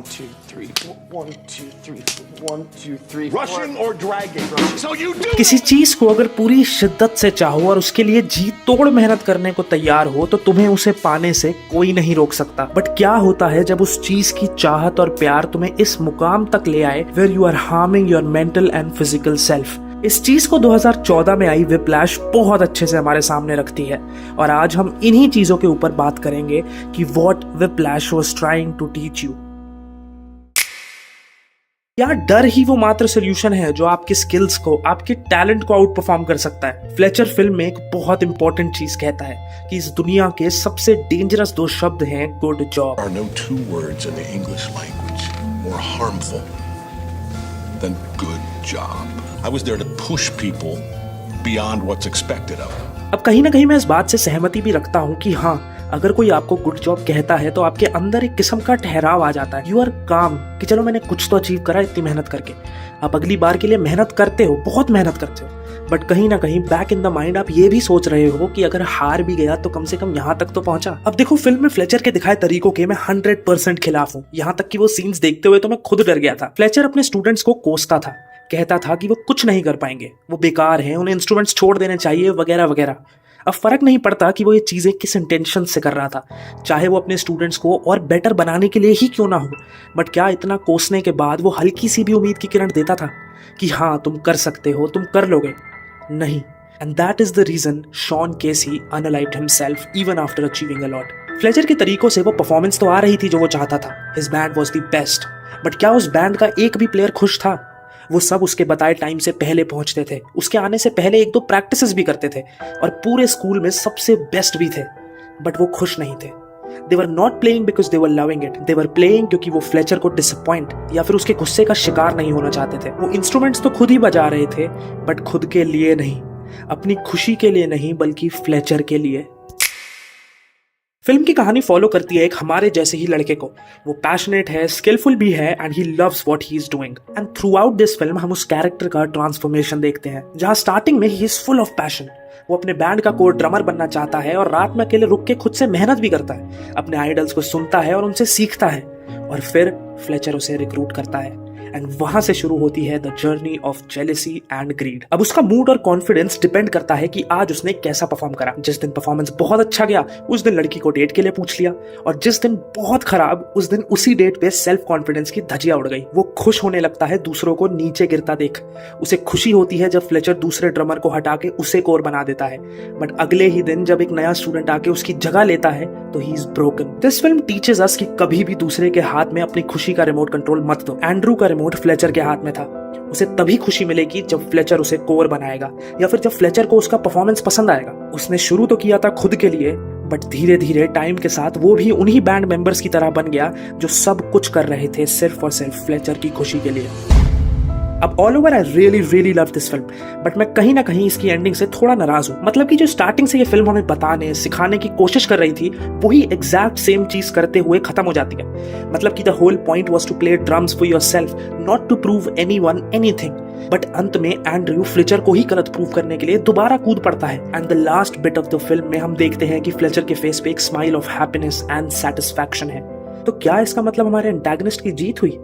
1, 2, 3, 4. 1, 2, 3, 4. 1, 2, 3, 4. Rushing or dragging? So you do. किसी चीज को अगर पूरी शिद्दत से चाहो और उसके लिए जी तोड़ मेहनत करने को तैयार हो तो तुम्हें उसे पाने से कोई नहीं रोक सकता। बट क्या होता है जब उस चीज की चाहत और प्यार तुम्हें इस मुकाम तक ले आए where you are harming your mental and physical self. इस चीज को 2014 में आई विप्लैश बहुत अच्छे से हमारे सामने रखती है और आज हम इन्हीं चीजों के ऊपर बात करेंगे कि what whiplash was trying to teach you. क्या डर ही वो मात्र सोल्यूशन है जो आपकी स्किल्स को, आपके टैलेंट को आउट परफॉर्म कर सकता है। फ्लेचर फिल्म में एक बहुत इंपॉर्टेंट चीज कहता है कि इस दुनिया के सबसे डेंजरस दो शब्द हैं good job. There are no two words in the English language more harmful than good job. I was there to push people beyond what's expected of them. अब कहीं ना कहीं मैं इस बात से सहमति भी रखता हूँ कि हाँ, अगर कोई आपको गुड जॉब कहता है तो आपके अंदर एक किस्म का ठहराव आ जाता है। यू आर काम कि चलो मैंने कुछ तो अचीव करा इतनी मेहनत करके। आप अगली बार के लिए मेहनत करते हो, बहुत मेहनत करते हो, बट कहीं ना कहीं बैक इन द माइंड आप ये भी सोच रहे हो कि अगर हार भी गया तो कम से कम यहाँ तक तो पहुंचा। अब देखो, फिल्म में फ्लेचर के दिखाए तरीकों के मैं 100% खिलाफ हूँ। यहाँ तक कि वो सीन्स देखते हुए तो मैं खुद डर गया था। फ्लेचर अपने स्टूडेंट्स को कोसता था, कहता था कि वो कुछ नहीं कर पाएंगे, वो बेकार हैं, उन्हें इंस्ट्रूमेंट्स छोड़ देने चाहिए वगैरह वगैरह। अब फर्क नहीं पड़ता कि वो ये चीजें किस इंटेंशन से कर रहा था, चाहे वो अपने स्टूडेंट्स को और बेटर बनाने के लिए ही क्यों ना हो। बट क्या इतना कोसने के बाद वो हल्की सी भी उम्मीद की किरण देता था कि हाँ तुम कर सकते हो, तुम कर लोगे? नहीं। And that is the reason Shaun Casey unalived himself even after achieving a lot. Fletcher के तरीकों से वो परफॉर्मेंस तो आ रही थी जो वो चाहता था। His band was the best, but क्या उस बैंड का एक भी प्लेयर खुश था? वो सब उसके बताए टाइम से पहले पहुंचते थे, उसके आने से पहले एक दो प्रैक्टिसेस भी करते थे और पूरे स्कूल में सबसे बेस्ट भी थे, बट वो खुश नहीं थे। They were not playing because they were loving it, they were playing क्योंकि वो फ्लेचर को डिसअपॉइंट या फिर उसके गुस्से का शिकार नहीं होना चाहते थे। वो इंस्ट्रूमेंट्स तो खुद ही बजा रहे थे, बट खुद के लिए नहीं, अपनी खुशी के लिए नहीं, बल्कि फ्लेचर के लिए। फिल्म की कहानी फॉलो करती है एक हमारे जैसे ही लड़के को। वो पैशनेट है, स्किलफुल भी है and he loves what he is doing. And through out this film हम उस कैरेक्टर का ट्रांसफॉर्मेशन देखते हैं, जहां स्टार्टिंग में he is full of passion. वो अपने बैंड का कोर ड्रमर बनना चाहता है और रात में अकेले रुक के खुद से मेहनत भी करता है, अपने आइडल्स को सुनता है और उनसे सीखता है, और फिर फ्लेचर उसे रिक्रूट करता है एंड वहां से शुरू होती है the journey of jealousy and greed. अब उसका मूड और कॉन्फिडेंस डिपेंड करता है कि आज उसने कैसा परफॉर्म करा। जिस दिन परफॉर्मेंस बहुत अच्छा गया उस दिन लड़की को डेट के लिए पूछ लिया, और जिस दिन बहुत खराब उस दिन उसी डेट पे सेल्फ कॉन्फिडेंस की धजिया उड़ गई। वो खुश होने लगता है दूसरों को नीचे गिरता देख। उसे खुशी होती है जब फ्लेचर दूसरे ड्रमर को हटा के उसे कोर बना देता है, बट अगले ही दिन जब एक नया स्टूडेंट आके उसकी जगह लेता है तो he is broken. This film teaches us कि कभी भी दूसरे के हाथ में अपनी खुशी का रिमोट कंट्रोल मत दो। एंड्रू का रिमोट फ्लेचर के हाथ में था। उसे तभी खुशी मिलेगी जब फ्लेचर उसे कोर बनाएगा या फिर जब फ्लेचर को उसका परफॉर्मेंस पसंद आएगा। उसने शुरू तो किया था खुद के लिए, बट धीरे धीरे टाइम के साथ वो भी उन्हीं बैंड मेंबर्स की तरह बन गया जो सब कुछ कर रहे थे सिर्फ और सिर्फ फ्लेचर की खुशी के लिए। अब all over I really love this film, but मैं कहीं ना कहीं इसकी एंडिंग से थोड़ा नाराज हूँ। मतलब कि जो स्टार्टिंग से ये फिल्म हमें बताने सिखाने की कोशिश कर रही थी वही एग्जैक्ट सेम चीज करते हुए खत्म हो जाती है। मतलब कि the whole point was to play drums for yourself, not to prove anyone anything. But अंत में एंड्रयू फ्लेचर को ही गलत प्रूव करने के लिए दोबारा कूद पड़ता है। And the last bit of the film में हम देखते हैं कि फ्लेचर के फेस पे एक smile of happiness and satisfaction है। तो क्या इसका मतलब हमारे एंटागनिस्ट की जीत हुई?